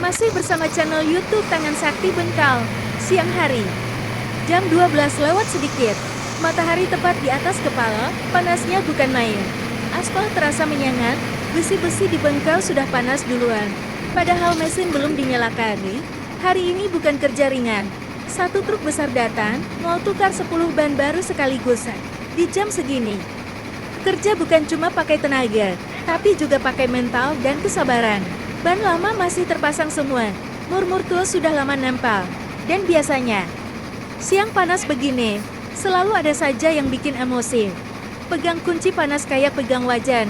Masih bersama channel YouTube Tangan Sakti Bengkal. Siang hari. Jam 12 lewat sedikit. Matahari tepat di atas kepala, panasnya bukan main. Aspal terasa menyengat, besi-besi di bengkel sudah panas duluan. Padahal mesin belum dinyalakan. Hari ini bukan kerja ringan. Satu truk besar datang, mau tukar 10 ban baru sekaligus. Di jam segini. Kerja bukan cuma pakai tenaga, tapi juga pakai mental dan kesabaran. Ban lama masih terpasang semua. Mur-mur tua sudah lama nempel. Dan biasanya, siang panas begini, selalu ada saja yang bikin emosi. Pegang kunci panas kayak pegang wajan.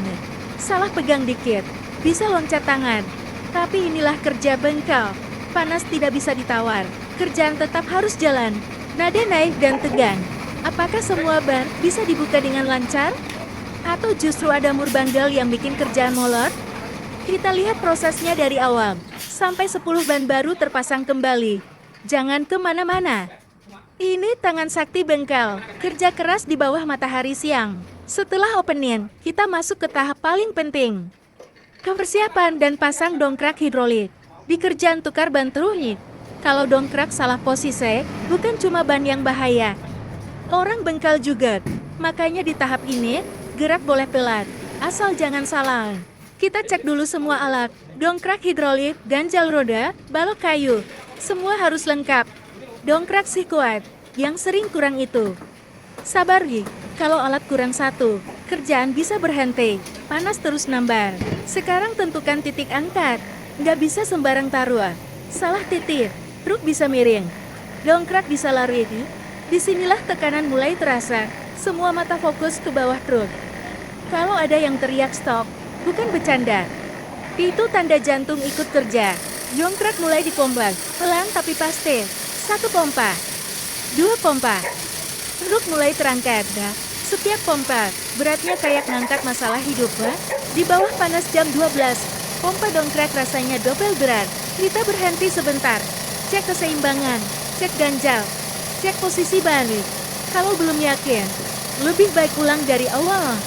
Salah pegang dikit, bisa loncat tangan. Tapi inilah kerja bengkel. Panas tidak bisa ditawar. Kerjaan tetap harus jalan. Nada naik dan tegang. Apakah semua ban bisa dibuka dengan lancar? Atau justru ada mur bandel yang bikin kerjaan molor? Kita lihat prosesnya dari awal, sampai 10 ban baru terpasang kembali. Jangan kemana-mana. Ini Tangan Sakti Bengkel, kerja keras di bawah matahari siang. Setelah opening, kita masuk ke tahap paling penting. Persiapan dan pasang dongkrak hidrolik. Di kerjaan tukar ban truk, kalau dongkrak salah posisi, bukan cuma ban yang bahaya. Orang bengkel juga. Makanya di tahap ini, gerak boleh pelat, asal jangan salah. Kita cek dulu semua alat, dongkrak hidrolik, ganjal roda, balok kayu. Semua harus lengkap. Dongkrak sih kuat, yang sering kurang itu. Sabar kalau alat kurang satu, kerjaan bisa berhenti, panas terus nambah. Sekarang tentukan titik angkat, nggak bisa sembarang taruh. Salah titik, truk bisa miring. Dongkrak bisa lari. Disinilah tekanan mulai terasa, semua mata fokus ke bawah truk. Kalau ada yang teriak stop, bukan bercanda. Itu tanda jantung ikut kerja. Dongkrak mulai dipompa, pelan tapi pasti. 1 pompa, 2 pompa. Truk mulai terangkat. Setiap pompa, beratnya kayak ngangkat masalah hidup. Di bawah panas jam 12, pompa dongkrak rasanya double berat. Kita berhenti sebentar. Cek keseimbangan, cek ganjal, cek posisi balik. Kalau belum yakin, lebih baik ulang dari awal.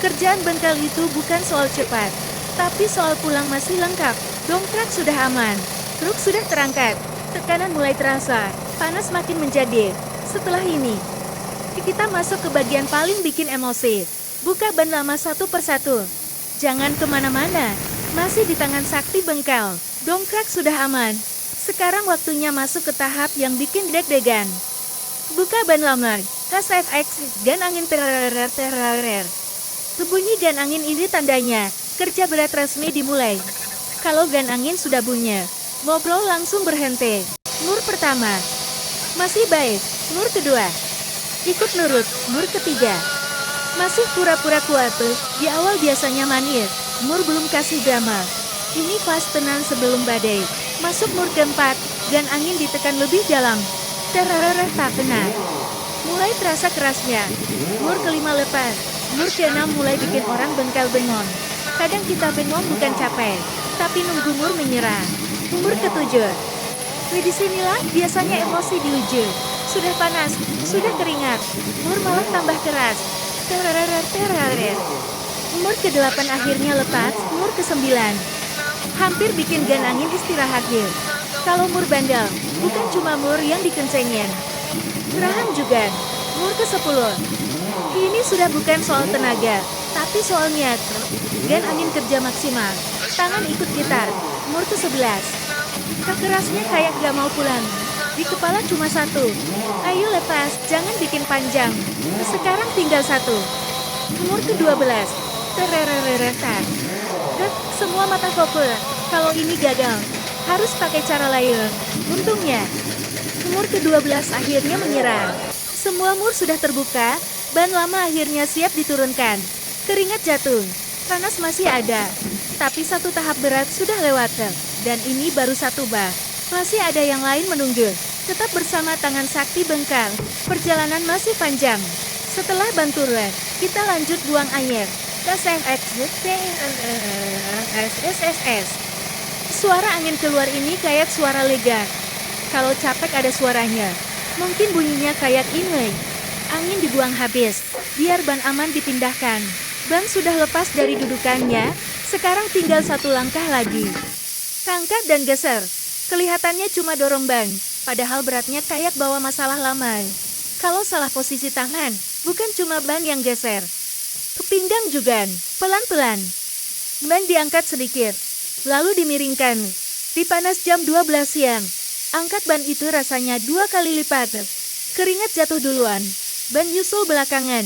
Kerjaan bengkel itu bukan soal cepat, tapi soal pulang masih lengkap. Dongkrak sudah aman, truk sudah terangkat, tekanan mulai terasa, panas makin menjadi. Setelah ini, kita masuk ke bagian paling bikin emosi. Buka ban lama satu persatu. Jangan kemana-mana, masih di Tangan Sakti Bengkel. Dongkrak sudah aman. Sekarang waktunya masuk ke tahap yang bikin deg-degan. Buka ban lama, SFX, gan angin terer. Bunyi gan angin ini tandanya, kerja berat resmi dimulai. Kalau gan angin sudah bunyi, ngobrol langsung berhenti. Mur pertama, masih baik. Mur kedua, ikut nurut. Mur ketiga, masih pura-pura kuat. Di awal biasanya manis, mur belum kasih drama. Ini pas tenang sebelum badai. Masuk mur keempat, gan angin ditekan lebih dalam. Terer tak kena. Mulai terasa kerasnya. Mur kelima lepas. Mur ke-6 mulai bikin orang bengkel bengong. Kadang kita bengong bukan capek, tapi nunggu mur menyerah. Mur ke-7. Di sinilah biasanya emosi diuji. Sudah panas, sudah keringat. Mur malah tambah keras. Terer. Mur ke-8 akhirnya lepas. Mur ke-9. Hampir bikin gan angin istirahat. Kalau mur bandel, bukan cuma mur yang dikencengin. Gerahan juga. Mur ke-10. Ini sudah bukan soal tenaga, tapi soal niat. Gan angin kerja maksimal. Tangan ikut gitar. Mur ke-11. Kerasnya kayak gak mau pulang. Di kepala cuma satu. Ayo lepas, jangan bikin panjang. Sekarang tinggal 1. Mur ke-12. Tererereretan. Semua mata fokus. Kalau ini gagal, harus pakai cara lain. Untungnya, mur ke-12 akhirnya menyerah. Semua mur sudah terbuka. Ban lama akhirnya siap diturunkan. Keringat jatuh. Panas masih ada. Tapi satu tahap berat sudah lewat. Dan ini baru 1 bak. Masih ada yang lain menunggu. Tetap bersama Tangan Sakti Bengkel. Perjalanan masih panjang. Setelah ban turun, kita lanjut buang air. SSS. Suara angin keluar ini kayak suara lega. Kalau capek ada suaranya. Mungkin bunyinya kayak ini. Angin dibuang habis, biar ban aman dipindahkan. Ban sudah lepas dari dudukannya, sekarang tinggal 1 langkah lagi. Angkat dan geser. Kelihatannya cuma dorong ban, padahal beratnya kayak bawa masalah lama. Kalau salah posisi tangan, bukan cuma ban yang geser. Ke pinggang juga, pelan-pelan. Ban diangkat sedikit, lalu dimiringkan. Dipanas jam 12 siang. Angkat ban itu rasanya 2 kali lipat. Keringat jatuh duluan. Ban nyusul belakangan.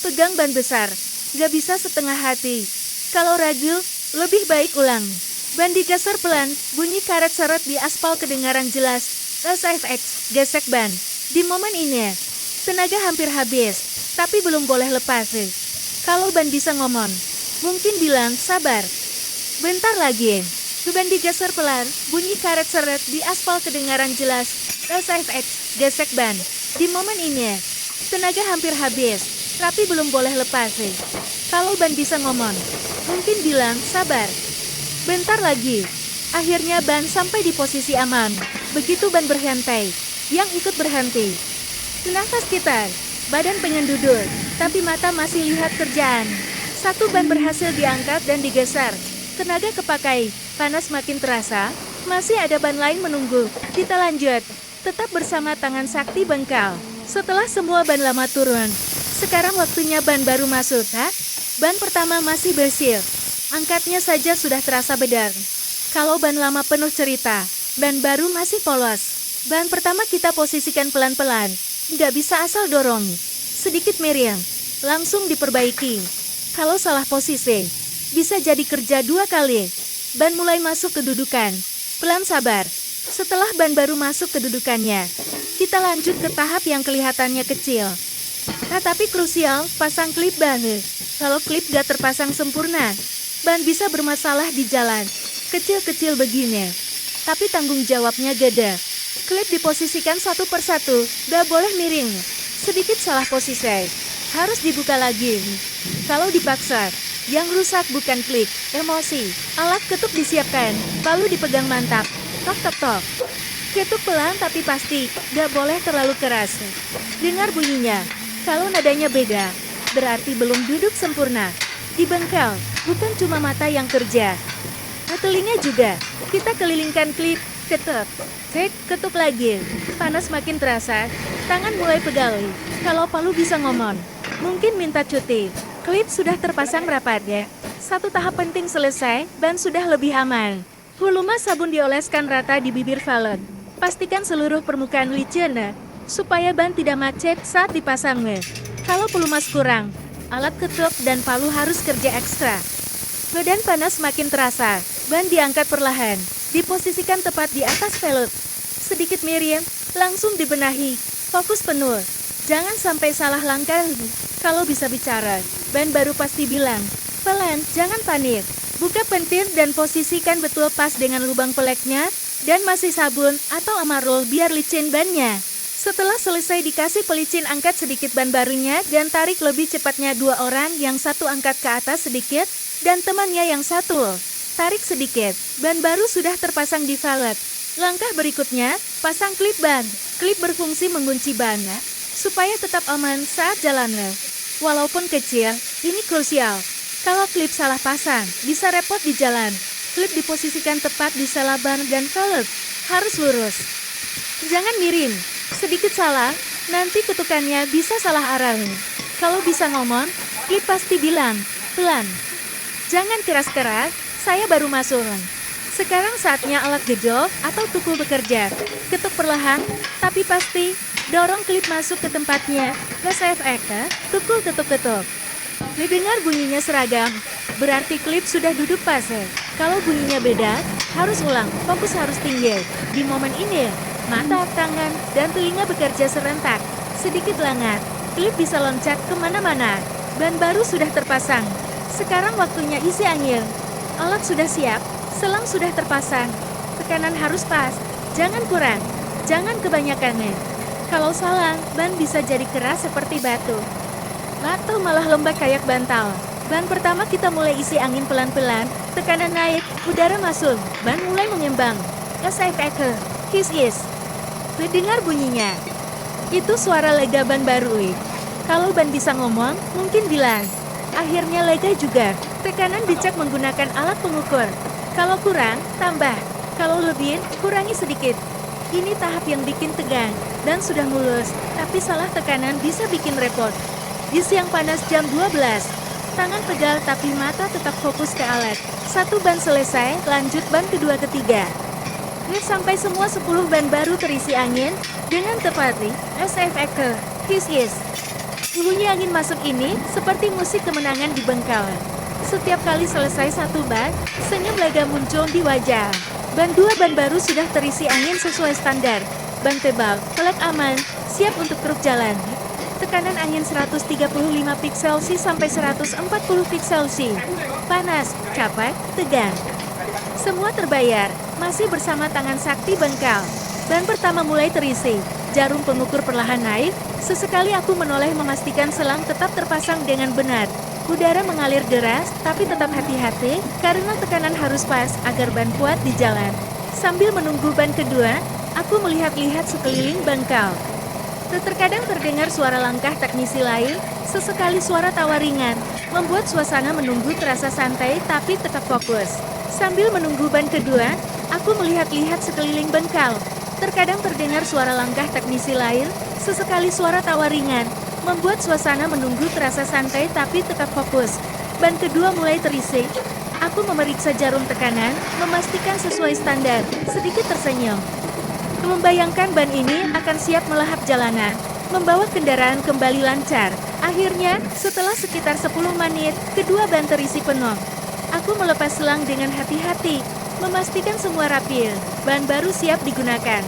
Pegang ban besar. Gak bisa setengah hati. Kalau ragu, lebih baik ulang. Ban digeser pelan, bunyi karet seret di aspal kedengaran jelas. SFX, gesek ban. Di momen ini, tenaga hampir habis, tapi belum boleh lepas. Kalau ban bisa ngomong, mungkin bilang sabar. Bentar lagi. Ban digeser pelan, bunyi karet seret di aspal kedengaran jelas. SFX, gesek ban. Di momen ini, tenaga hampir habis, tapi belum boleh lepas. Kalau ban bisa ngomong, mungkin bilang sabar. Bentar lagi. Akhirnya ban sampai di posisi aman. Begitu ban berhenti, yang ikut berhenti. Nafas kita, badan pengen duduk, tapi mata masih lihat kerjaan. Satu ban berhasil diangkat dan digeser. Tenaga kepakai, panas makin terasa. Masih ada ban lain menunggu. Kita lanjut. Tetap bersama tangan sakti bengkal. Setelah semua ban lama turun, sekarang waktunya ban baru masuk, ha? Ban pertama masih bersih. Angkatnya saja sudah terasa bedar. Kalau ban lama penuh cerita, ban baru masih polos. Ban pertama kita posisikan pelan-pelan. Nggak bisa asal dorong. Sedikit miring, langsung diperbaiki. Kalau salah posisi, bisa jadi kerja 2 kali. Ban mulai masuk kedudukan. Pelan sabar. Setelah ban baru masuk kedudukannya, kita lanjut ke tahap yang kelihatannya kecil. Nah, tapi krusial, pasang klip ban. Kalau klip gak terpasang sempurna, ban bisa bermasalah di jalan. Kecil-kecil begini, tapi tanggung jawabnya gede. Klip diposisikan satu persatu, gak boleh miring. Sedikit salah posisi, harus dibuka lagi. Kalau dipaksa, yang rusak bukan klip, emosi. Alat ketuk disiapkan, lalu dipegang mantap. Tok-tok-tok. Ketuk pelan tapi pasti, gak boleh terlalu keras. Dengar bunyinya, kalau nadanya beda, berarti belum duduk sempurna. Di bengkel, bukan cuma mata yang kerja. Telinga juga, kita kelilingkan klip, ketuk. Ketuk lagi, panas makin terasa, tangan mulai pegal. Kalau palu bisa ngomong, mungkin minta cuti. Klip sudah terpasang rapat ya. Satu tahap penting selesai, ban sudah lebih aman. Volume sabun dioleskan rata di bibir valve. Pastikan seluruh permukaan licin, supaya ban tidak macet saat dipasang. Kalau pelumas kurang, alat ketuk dan palu harus kerja ekstra. Medan panas makin terasa, ban diangkat perlahan, diposisikan tepat di atas velg. Sedikit miring, langsung dibenahi, fokus penuh. Jangan sampai salah langkah. Kalau bisa bicara, ban baru pasti bilang, pelan, jangan panik. Buka pentil dan posisikan betul pas dengan lubang peleknya, dan masih sabun atau amarul biar licin bannya. Setelah selesai dikasih pelicin, angkat sedikit ban barunya dan tarik lebih cepatnya 2 orang, yang satu angkat ke atas sedikit, dan temannya yang satu. Tarik sedikit, ban baru sudah terpasang di valve. Langkah berikutnya, pasang klip ban. Klip berfungsi mengunci ban, supaya tetap aman saat jalan. Walaupun kecil, ini krusial. Kalau klip salah pasang, bisa repot di jalan. Klip diposisikan tepat di sela ban dan valve. Harus lurus. Jangan miring. Sedikit salah, nanti ketukannya bisa salah arah. Kalau bisa ngomong, klip pasti bilang, pelan. Jangan keras-keras, saya baru masuk. Sekarang saatnya alat gedor atau tukul bekerja. Ketuk perlahan, tapi pasti. Dorong klip masuk ke tempatnya. SFX, tukul ketuk-ketuk. Didengar bunyinya seragam, berarti klip sudah duduk pas. Kalau bunyinya beda, harus ulang, fokus harus tinggi. Di momen ini, mata, tangan, dan telinga bekerja serentak. Sedikit langat, klip bisa loncat kemana-mana. Ban baru sudah terpasang. Sekarang waktunya isi angin. Alat sudah siap, selang sudah terpasang. Tekanan harus pas, jangan kurang, jangan kebanyakan. Kalau salah, ban bisa jadi keras seperti batu. Atau malah lembek kayak bantal. Ban pertama kita mulai isi angin pelan-pelan, tekanan naik, udara masuk, ban mulai mengembang. SFX, his. Mendengar bunyinya. Itu suara lega ban baru. Kalau ban bisa ngomong, mungkin bilang. Akhirnya lega juga. Tekanan dicek menggunakan alat pengukur. Kalau kurang, tambah. Kalau lebih, kurangi sedikit. Ini tahap yang bikin tegang, dan sudah mulus, tapi salah tekanan bisa bikin repot. Di siang panas jam 12, tangan pegal tapi mata tetap fokus ke alat. Satu ban selesai, lanjut ban kedua ketiga. Sampai semua 10 ban baru terisi angin, dengan tepat di SFX. His. Bunyi angin masuk ini, seperti musik kemenangan di Bengkal. Setiap kali selesai satu ban, senyum lega muncul di wajah. Dua ban baru sudah terisi angin sesuai standar. Ban tebal, pelek aman, siap untuk truk jalan. Tekanan angin 135 piksel C sampai 140 piksel C. Panas, capek, tegang. Semua terbayar, masih bersama tangan sakti Bengkal. Ban pertama mulai terisi. Jarum pengukur perlahan naik, sesekali aku menoleh memastikan selang tetap terpasang dengan benar. Udara mengalir deras, tapi tetap hati-hati, karena tekanan harus pas agar ban kuat di jalan. Sambil menunggu ban kedua, aku melihat-lihat sekeliling Bengkal. Terkadang terdengar suara langkah teknisi lain, sesekali suara tawa ringan, membuat suasana menunggu terasa santai tapi tetap fokus. Sambil menunggu ban kedua, aku melihat-lihat sekeliling Bengkal. Terkadang terdengar suara langkah teknisi lain, sesekali suara tawa ringan, membuat suasana menunggu terasa santai tapi tetap fokus. Ban kedua mulai terisi. Aku memeriksa jarum tekanan, memastikan sesuai standar, sedikit tersenyum. Membayangkan ban ini akan siap melahap jalanan, membawa kendaraan kembali lancar. Akhirnya, setelah sekitar 10 menit, kedua ban terisi penuh. Aku melepas selang dengan hati-hati, memastikan semua rapi, ban baru siap digunakan.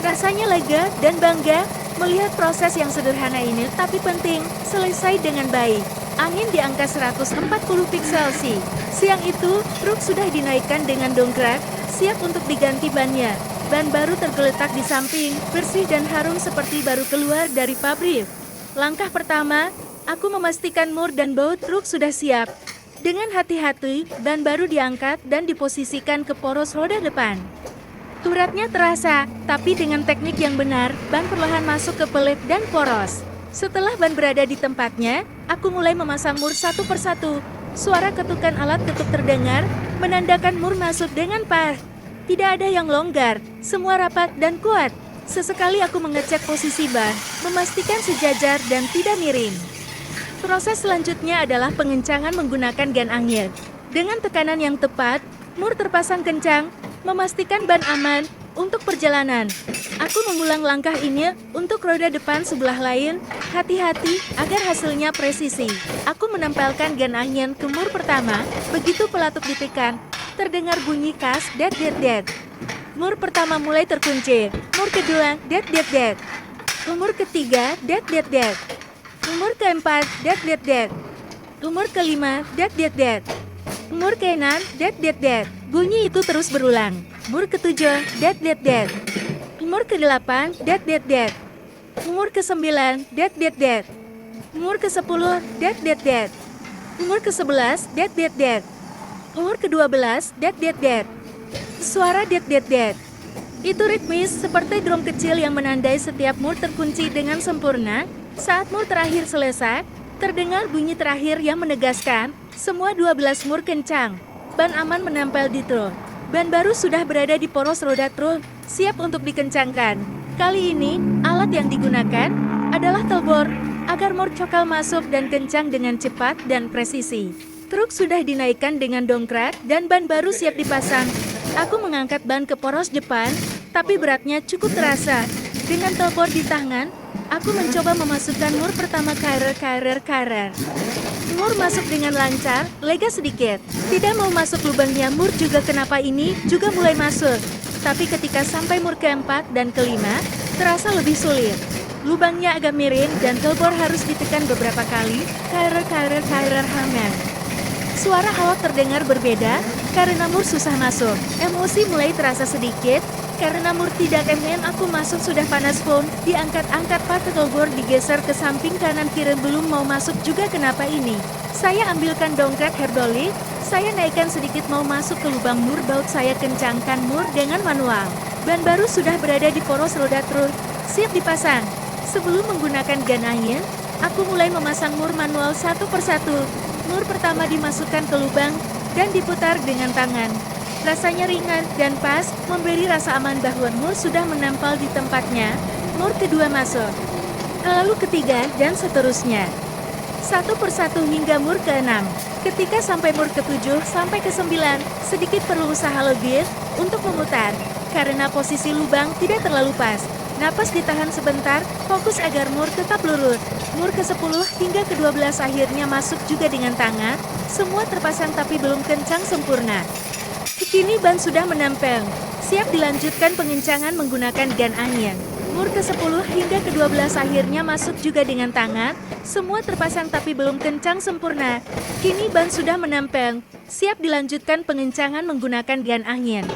Rasanya lega dan bangga melihat proses yang sederhana ini tapi penting, selesai dengan baik. Angin di angka 140 piksel C. Siang itu, truk sudah dinaikkan dengan dongkrak, siap untuk diganti bannya. Ban baru tergeletak di samping, bersih dan harum seperti baru keluar dari pabrik. Langkah pertama, aku memastikan mur dan baut truk sudah siap. Dengan hati-hati, ban baru diangkat dan diposisikan ke poros roda depan. Uratnya terasa, tapi dengan teknik yang benar, ban perlahan masuk ke pelet dan poros. Setelah ban berada di tempatnya, aku mulai memasang mur satu persatu. Suara ketukan alat ketuk terdengar, menandakan mur masuk dengan pas. Tidak ada yang longgar, semua rapat dan kuat. Sesekali aku mengecek posisi ban, memastikan sejajar dan tidak miring. Proses selanjutnya adalah pengencangan menggunakan gan angin. Dengan tekanan yang tepat, mur terpasang kencang, memastikan ban aman untuk perjalanan. Aku mengulang langkah ini untuk roda depan sebelah lain, hati-hati agar hasilnya presisi. Aku menempelkan gan angin ke mur pertama, begitu pelatuk ditekan, terdengar bunyi khas det. Mur pertama mulai terkunci, mur kedua det. Mur ketiga det. Umur keempat, det. Umur kelima, det. Umur keenam, det. Bunyi itu terus berulang. Umur ketujuh, det. Umur kedelapan, det. Umur kesembilan, det. Umur kesepuluh, det. Umur kesebelas, det. Umur kedua-belas, det. Suara det. Itu ritmis seperti drum kecil yang menandai setiap mur terkunci dengan sempurna. Saat mur terakhir selesai, terdengar bunyi terakhir yang menegaskan, semua 12 mur kencang. Ban aman menempel di truk. Ban baru sudah berada di poros roda truk, siap untuk dikencangkan. Kali ini, alat yang digunakan adalah telbor, agar mur cokal masuk dan kencang dengan cepat dan presisi. Truk sudah dinaikkan dengan dongkrak dan ban baru siap dipasang. Aku mengangkat ban ke poros depan, tapi beratnya cukup terasa. Dengan telbor di tangan, aku mencoba memasukkan mur pertama karer. Mur masuk dengan lancar, lega sedikit. Tidak mau masuk lubangnya mur juga kenapa ini juga mulai masuk. Tapi ketika sampai mur keempat dan kelima, terasa lebih sulit. Lubangnya agak miring dan telbor harus ditekan beberapa kali, karer hangat. Suara awak terdengar berbeda, karena mur susah masuk. Emosi mulai terasa sedikit, karena mur tidak aku masuk sudah panas pun, diangkat-angkat pakai telbor digeser ke samping kanan kiri belum mau masuk juga kenapa ini. Saya ambilkan dongkrak herdolik, saya naikkan sedikit mau masuk ke lubang mur baut saya kencangkan mur dengan manual. Ban baru sudah berada di poros roda truk, siap dipasang. Sebelum menggunakan gan angin, aku mulai memasang mur manual satu persatu. Mur pertama dimasukkan ke lubang dan diputar dengan tangan. Rasanya ringan dan pas, memberi rasa aman bahwa mur sudah menempel di tempatnya. Mur kedua masuk. Lalu ketiga dan seterusnya. Satu persatu hingga mur ke-6. Ketika sampai mur ke-7 sampai ke-9, sedikit perlu usaha lebih untuk memutar. Karena posisi lubang tidak terlalu pas. Napas ditahan sebentar, fokus agar mur tetap lurus. Mur ke-10 hingga ke-12 akhirnya masuk juga dengan tangan. Semua terpasang tapi belum kencang sempurna. Kini ban sudah menempel. Siap dilanjutkan pengencangan menggunakan gan angin. Mur ke-10 hingga ke-12 akhirnya masuk juga dengan tangan. Semua terpasang tapi belum kencang sempurna. Kini ban sudah menempel. Siap dilanjutkan pengencangan menggunakan gan angin.